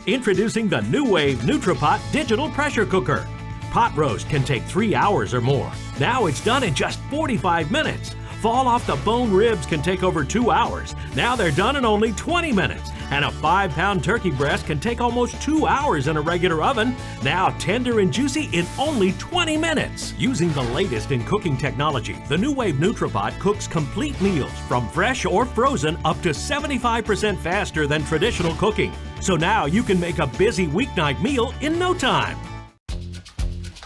Introducing the Nuwave Nutri-Pot digital pressure cooker. Pot roast can take 3 hours or more. Now it's done in just 45 minutes. Fall off the bone ribs can take over 2 hours. Now they're done in only 20 minutes. And a 5-pound turkey breast can take almost 2 hours in a regular oven. Now tender and juicy in only 20 minutes. Using the latest in cooking technology, the Nuwave Nutri-Pot cooks complete meals from fresh or frozen up to 75% faster than traditional cooking. So now you can make a busy weeknight meal in no time.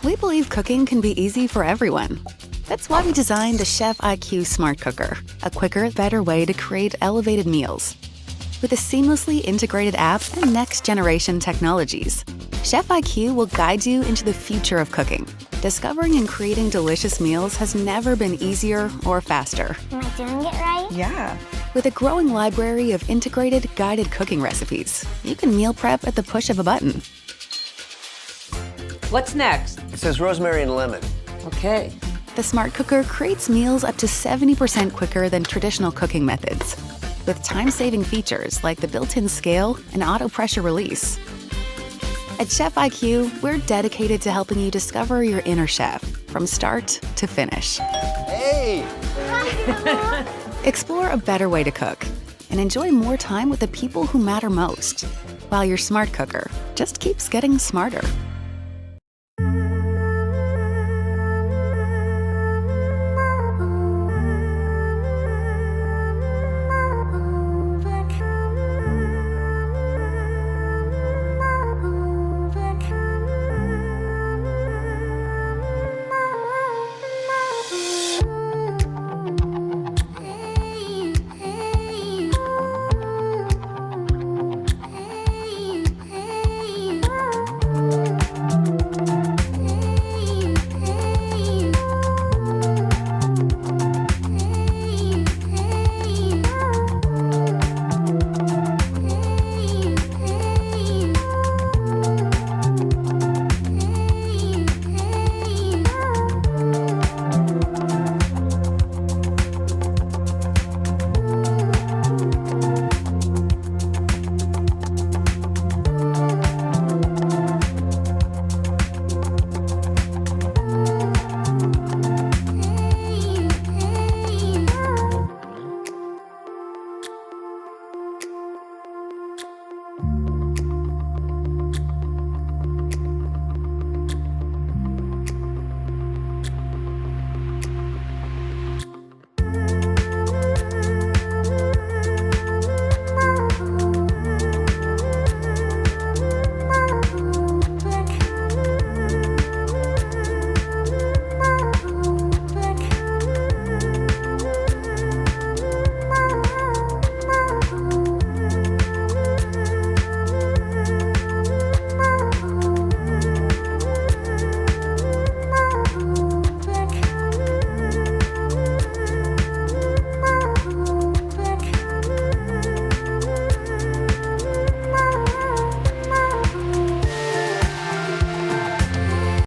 We believe cooking can be easy for everyone. That's why we designed the Chef IQ Smart Cooker, a quicker, better way to create elevated meals. With a seamlessly integrated app and next-generation technologies, Chef IQ will guide you into the future of cooking. Discovering and creating delicious meals has never been easier or faster. Am I doing it right? Yeah. With a growing library of integrated, guided cooking recipes, you can meal prep at the push of a button. What's next? It says rosemary and lemon. Okay. The Smart Cooker creates meals up to 70% quicker than traditional cooking methods, with time-saving features like the built-in scale and auto pressure release. At Chef IQ, we're dedicated to helping you discover your inner chef from start to finish. Hey! Explore a better way to cook and enjoy more time with the people who matter most, while your Smart Cooker just keeps getting smarter.